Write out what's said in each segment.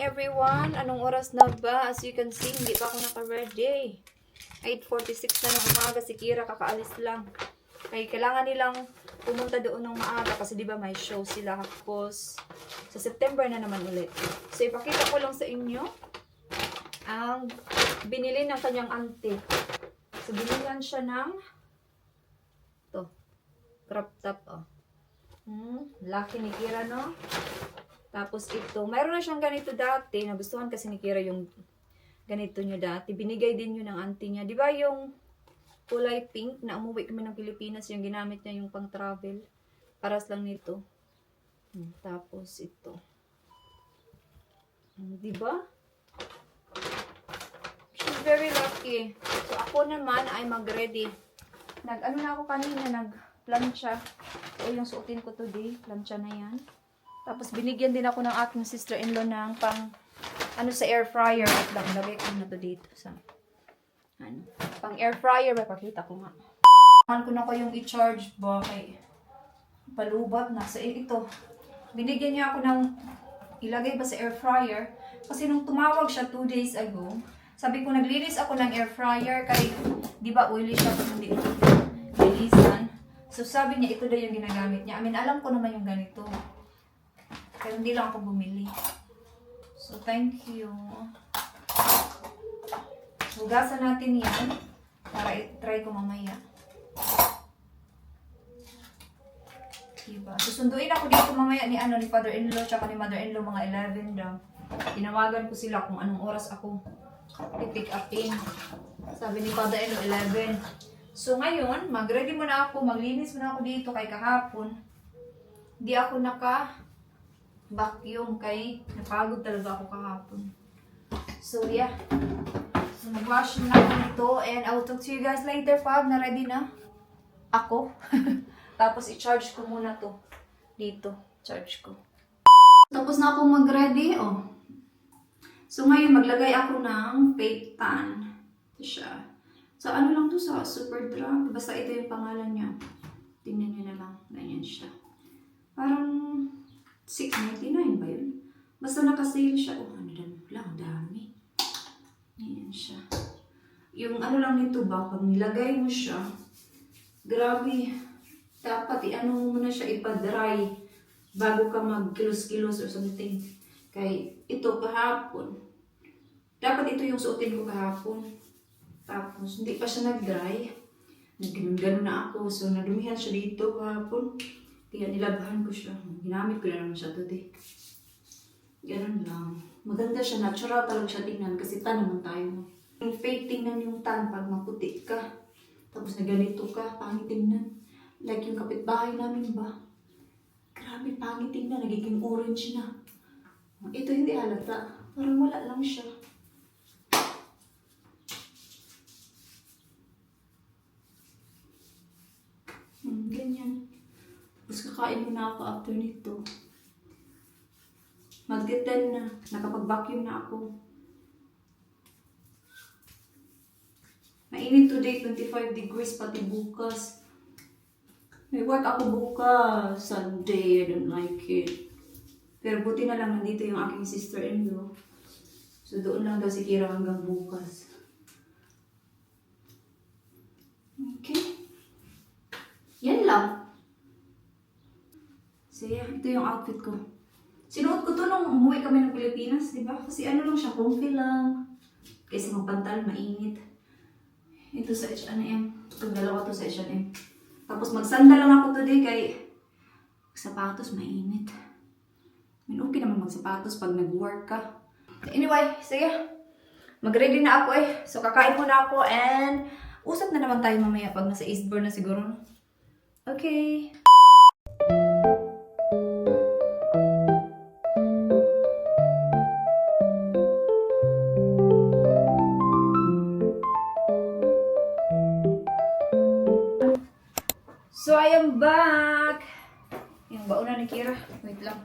everyone. Anong oras na ba? As you can see, hindi pa ako naka-ready. 8:46 na ng umaga. Si Kira kakaalis lang. Kaya kailangan nilang pumunta doon ng maaga kasi di ba may show sila. Tapos sa September na naman ulit. So ipakita ko lang sa inyo ang binili ng kanyang auntie. So binilihan siya ng to crop top. Oh. Laki ni Kira, no? Tapos ito, mayroon na siyang ganito dati. Nagustuhan kasi ni Kira yung ganito niya dati. Binigay din yun ng auntie niya. Di ba yung kulay pink na umuwi kami ng Pilipinas, yung ginamit niya yung pang travel. Paras lang nito. Tapos ito. Di ba? She's very lucky. So ako naman ay mag-ready. Ano na ako kanina, nag-plancha. O yung suotin ko today, plancha na yan. Tapos binigyan din ako ng aking sister-in-law ng pang sa air fryer. Wait lang, lagay ko na to dito sa pang air fryer. Pakita ko nga. Ko na ko yung i-charge ba kay palubat na sa ito. Binigyan niya ako ng ilagay ba sa air fryer kasi nung tumawag siya 2 days ago, sabi ko naglinis ako ng air fryer kay di ba oily siya kung hindi linisan. So sabi niya ito daw yung ginagamit niya. I mean, alam ko naman yung ganito. Pero hindi lang ako bumili. So thank you. Hugasan natin yan para i-try ko mamaya. Diba? Susunduin ako dito mamaya ni father-in-law tsaka ni mother-in-law mga 11 daw. Tinawagan ko sila kung anong oras ako i-pick upin. Sabi ni father-in-law 11. So ngayon, mag-ready muna ako, maglinis muna ako dito kay kahapon. Hindi ako vacuum kay napagod talaga ako kahapon. So yeah. So mag-wash na ako nito and I will talk to you guys later pag na-ready na ako. Tapos i-charge ko muna to dito. Charge ko. Tapos na ako mag-ready. Oh. So ngayon maglagay ako ng fake tan. Ito siya. So ano lang to sa Superdrug. Basta ito yung pangalan niya. Tingnan niyo na lang. Ganyan siya. Parang $6.99 ba yun? Basta naka-sale siya. Oh, ano lang, dami. Ayan siya. Yung ano lang nito ba, pag nilagay mo siya, grabe, dapat i-ano mo muna siya, ipa-dry bago ka mag-kilos-kilos or something. Kaya ito kahapon, dapat ito yung suotin ko kahapon. Tapos, hindi pa siya nag-dry. Nag-ganun na ako. So, nadumihan siya dito kahapon. Kaya nilabahan ko siya. Ginamit ko na naman siya today. Ganun lang. Maganda siya. Natural talaga siya tingnan. Kasi tan naman tayo. Yung fake tingnan yung tan pag maputi ka. Tapos na ganito ka. Pangit tingnan. Like yung kapitbahay namin ba? Grabe, pangit tingnan. Nagiging orange na. Ito hindi halata. Parang wala lang siya. Ganyan. Tapos kakain mo na ako after nito. Mag-10 na. Nakapag-vacuum na ako. Mainit today, 25 degrees pati bukas. May work ako bukas. Sunday, I don't like it. Pero buti na lang nandito yung aking sister-in-law. So doon lang daw si Kira hanggang bukas. Okay. Yan lang. So yeah, ito yung outfit ko. Sinuot ko to nung umuwi kami ng Pilipinas, di ba? Kasi ano lang siya, comfy lang. Kasi magpantal, mainit. Ito sa H&M. Itong dalawa to sa H&M. Tapos magsanda lang ako today kay sapatos, mainit. I mean, okay naman magsapatos pag nag-work ka. Anyway, sige. Mag-ready na ako eh. So kakain muna ako and usap na naman tayo mamaya pag nasa Eastbourne na siguro. Okay. So, I am back! Yung bauna ni Kira. Wait lang.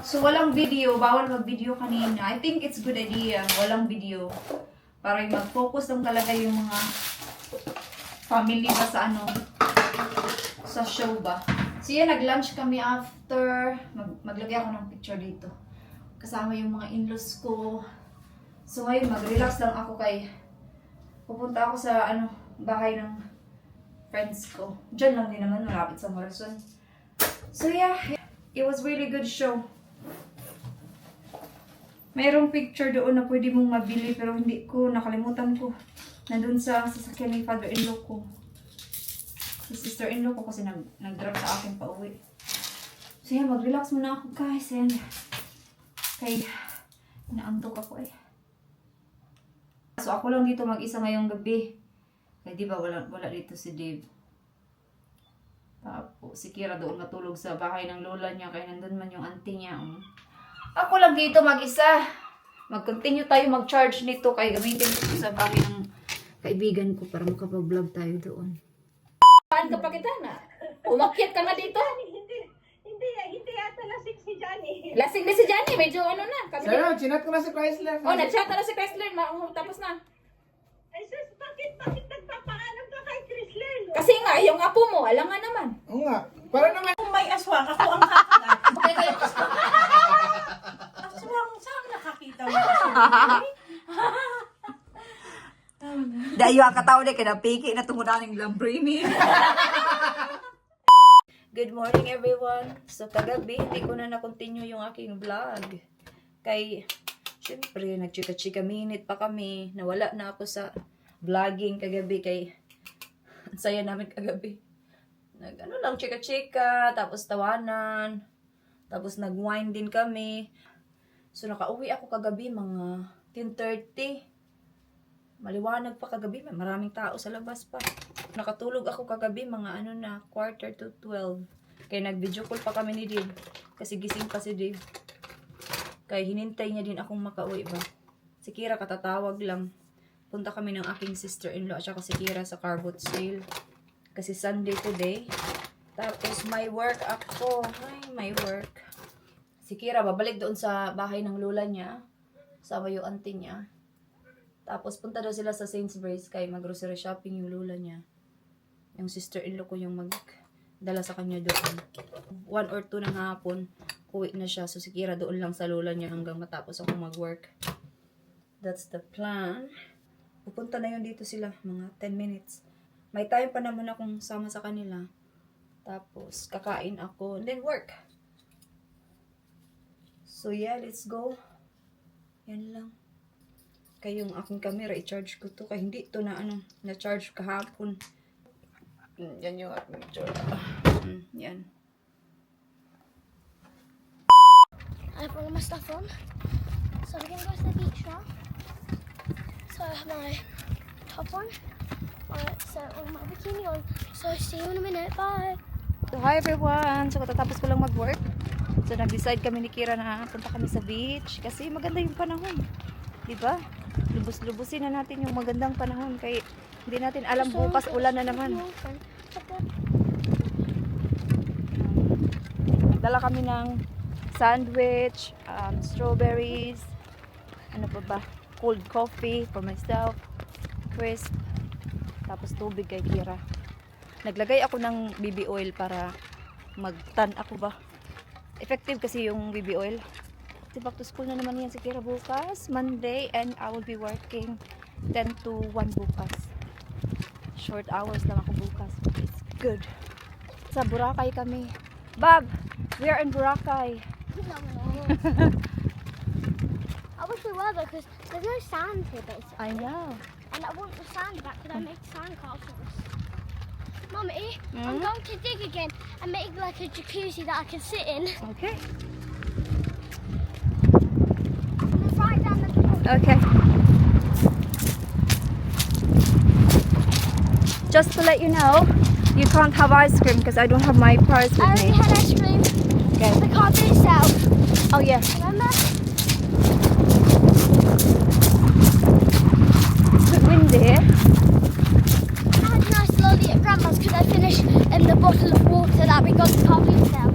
So, walang video. Bawal mag-video kanina. I think it's good idea. Walang video. Para mag-focus lang talaga yung mga family ba sa sa show ba. So, yan. Nag-lunch kami after. Maglagay ako ng picture dito. kasama yung mga in-laws ko. So ngayon, mag-relax lang ako kay pupunta ako sa bahay ng friends ko. Diyan lang din naman, malapit sa Morrison. So yeah, it was really good show. Mayroong picture doon na pwede mong mabili pero hindi ko, nakalimutan ko. Nandun sa sasakyan ni father-in-law ko. Si sister-in-law ko kasi nag-drop sa akin pa uwi. So yeah, mag-relax muna ako guys. And kay inaantok ako eh. So ako lang dito mag-isa ngayong gabi. Kaya di ba wala dito si Dave. Tapos si Kira doon matulog sa bahay ng lola niya. Kaya nandun man yung auntie niya. Ako lang dito mag-isa. Mag-continue tayo mag-charge nito. Kaya gamitin ko sa bahay ng kaibigan ko para makapag-vlog tayo doon. Saan ka pa kita na? Umakyat ka na dito? Hindi yata lasing si Johnny. Lasing na si Johnny, medyo ano na. Sir, chinat ko na si Chrysler. Oh, nag-chat na si Chrysler, tapos na. Ay sus, bakit nagpapaalam ka kay Chrysler? Kasi nga, yung apo mo, alam nga naman. Oo nga. Para naman. Kung may aswang, ako ang kakagat. Bakit kayo Aswang, saan nakakita mo aswang? Dayo ang katao na kinapiki na tumudaning Lambrini. Good morning everyone. So kagabi hindi ko na na-continue yung aking vlog. Kay syempre nagchika-chika minute pa kami. Nawala na ako sa vlogging kagabi kay ang saya namin kagabi. Lang chika-chika, tapos tawanan, tapos nag-wine din kami. So nakauwi ako kagabi mga 10:30. Maliwanag pa kagabi, may maraming tao sa labas pa. Nakatulog ako kagabi mga 11:45. Kaya nag-video call pa kami ni Dave. Kasi gising pa si Dave. Kaya hinintay niya din akong makauwi ba. Si Kira katatawag lang. Punta kami ng aking sister-in-law at saka si Kira sa car boot sale. Kasi Sunday today. Tapos may work ako. Ay, may work. Si Kira babalik doon sa bahay ng lola niya. Sama yung auntie niya. Tapos punta daw sila sa Sainsbury's kay mag-grocery shopping yung lola niya. Yung sister-in-law ko yung magdala sa kanya doon. 1 or 2 ng hapon, uwi na siya. So si Kira doon lang sa lola niya hanggang matapos ako mag-work. That's the plan. Pupunta na yun dito sila, mga 10 minutes. May time pa naman akong sama sa kanila. Tapos kakain ako, and then work. So yeah, let's go. Yan lang. Kaya yung aking camera, i-charge ko to. Kaya hindi to na-charge kahapon. Yan yung aking picture. Yan. I brought all my stuff on. So we're gonna go to the beach now. So I have my top on. So all my bikini on. So see you in a minute. Bye. So hi everyone! So katatapos ko lang mag-work. So nag-decide kami ni Kira na punta kami sa beach. Kasi maganda yung panahon. Diba? Lubos-lubusin na natin yung magandang panahon. Kaya hindi natin alam bukas ulan na naman. Nagdala kami ng sandwich, strawberries, ano pa ba, cold coffee for myself, crisp, tapos tubig kay Kira. Naglagay ako ng BB oil para mag-tan ako ba. Effective kasi yung BB oil. Kasi back to school na naman yan si Kira bukas, Monday, and I will be working 10 to 1 bukas. Short hours lang ako bukas, but it's good. Sa Boracay kami. Bob, we are in Boracay. I wish we were though, because there's no sand here basically. I know. And I want the sand back because I make sand castles. Mummy, I'm Hmm? going to dig again and make like a jacuzzi that I can sit in. Okay. And right down the Okay. Just to let you know, you can't have ice cream because I don't have my purse I with already me. had ice cream. Okay. The car did itself. Oh yeah. Remember? It's a bit windy. I had a nice lolly at Grandma's because I finished the bottle of water that we got the car did itself.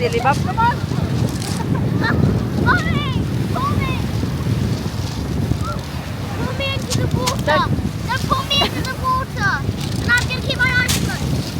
Silly Bob, come on. Mommy! Pull me! Pull me into the water! No, pull me into the water! And I'm gonna keep my eyes closed.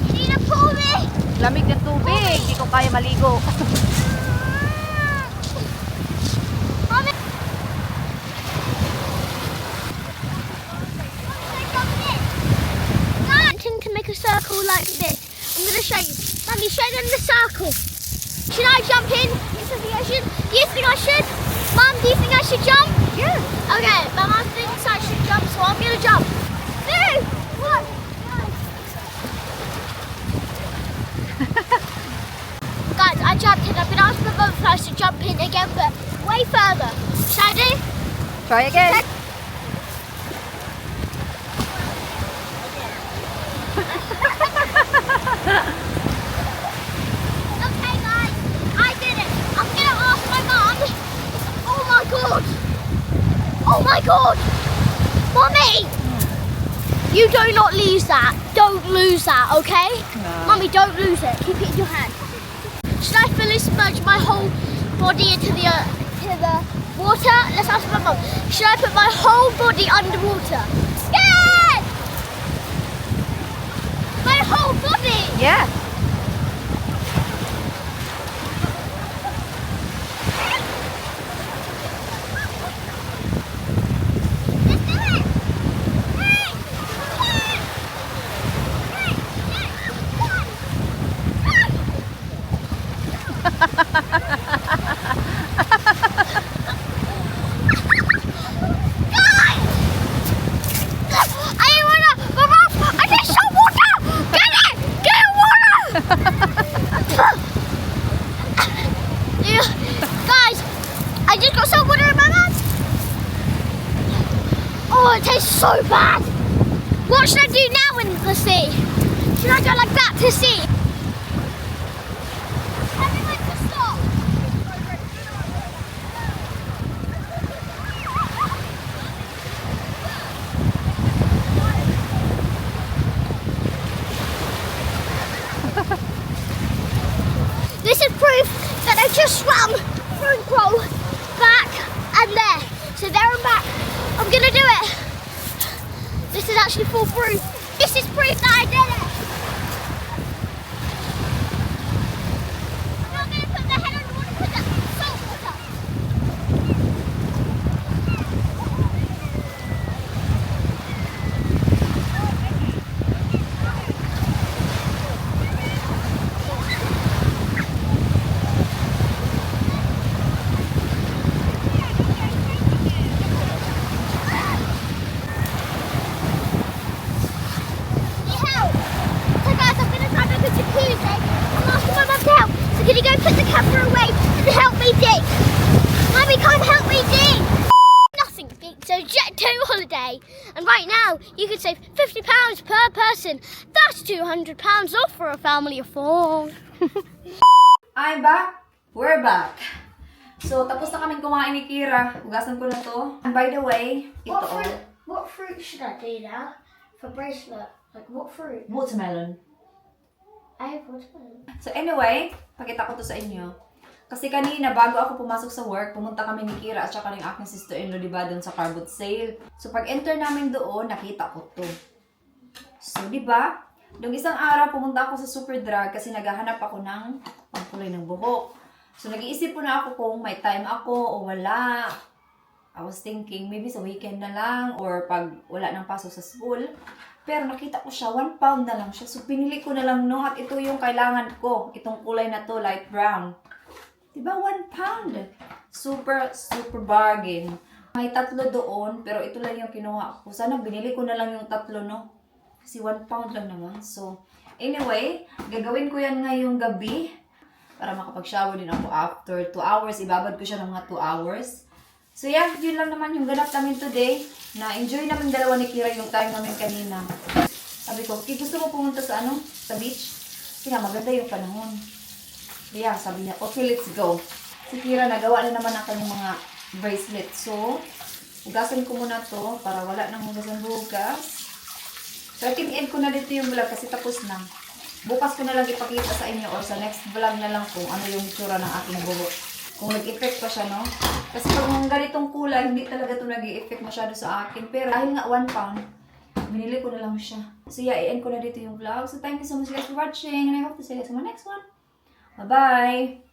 You need to pull me! Lamig ng tubig. Hindi ko kaya maligo. Mommy! To make a circle like this. I'm going to show you. Mommy, show them the circle. Should I jump in into the ocean? Do you think I should? Mom, do you think I should jump? Yeah. Okay, my mom thinks I should jump, so I'm going to jump. 2, 1, go. Guys, I jumped in. I've been asked for butterflies to jump in again, but way further. Should I do? Try again. Okay, guys, I did it. I'm gonna ask my mom. Oh my god! Oh my god! Mommy! You do not lose that. Don't lose that, okay? No. Mommy, don't lose it. Keep it in your hand. Should I fully submerge my whole body into the water? Let's ask my mom. Should I put my whole body underwater? Scared! My whole body! Yeah. Let's do it! Hey! Hey! Hey! Guys! I wanna go off! I need some water! Get it! Get water! Guys, I just got some water in my mouth. Oh, it tastes so bad. What should I do now in the sea? Should I go like that to sea? Tell me when to stop. This is proof that I just swam through Crow, back and there. So there and back. I'm gonna do it. This is actually full proof. This is proof that I did it. I'm not gonna put the head on the water, put the salt water. Help! So guys, I'm gonna try to make a jacuzzi. I'm asking my mum to help. So can you go put the camera away and help me dig? Mummy, come help me dig! Nothing beats a Jet 2 holiday. And right now, you can save £50 per person. That's £200 off for a family of 4. I'm back. We're back. So, tapos na kaming kumain ni Kira. Hugasan ko na to. And by the way, ito What fruit should I do now for bracelet? Like what fruit? watermelon. I have watermelon. So anyway, pakita ko to sa inyo. Kasi kanina, bago ako pumasok sa work, pumunta kami ni Kira at saka ng aking sister-in-law, diba, doon sa car boot sale. So pag-enter namin doon, nakita ko to. So, diba, nung isang araw, pumunta ako sa Superdrug kasi naghahanap ako ng pangkulay ng buhok. So nag-iisip po na ako kung may time ako o wala. I was thinking, maybe sa weekend na lang or pag wala nang pasok sa school. Pero nakita ko siya, £1 na lang siya. So, pinili ko na lang, no? At ito yung kailangan ko. Itong kulay na to, light brown. Diba, £1? Super, super bargain. May 3 doon, pero ito lang yung kinuha ko. Sana binili ko na lang yung 3, no? Kasi £1 lang naman. So, anyway, gagawin ko yan ngayong gabi. Para makapag-shower din ako after 2 hours. Ibabad ko siya ng mga 2 hours. So yeah, yun lang naman yung ganap namin today. Na-enjoy namin dalawa ni Kira yung time namin kanina. Sabi ko, okay, gusto mo pumunta sa sa beach? Kasi nga, maganda yung panahon. Yeah, sabi niya, okay, let's go. Si Kira, nagawa na naman ang kanyang mga bracelet. So, hugasan ko muna to para wala nang hugasan bugas. So, I think end ko na dito yung vlog kasi tapos na. Bukas ko na lang ipakita sa inyo or sa next vlog na lang kung ano yung itsura ng aking buhok. Kung nag-effect pa siya, no? Kasi pag mga ganitong kulay, hindi talaga ito nag-i-effect masyado sa akin. Pero dahil nga 1 pound, binili ko na lang siya. So yeah, i-end ko na dito yung vlog. So thank you so much guys for watching and I hope to see you guys in my next one. Bye-bye!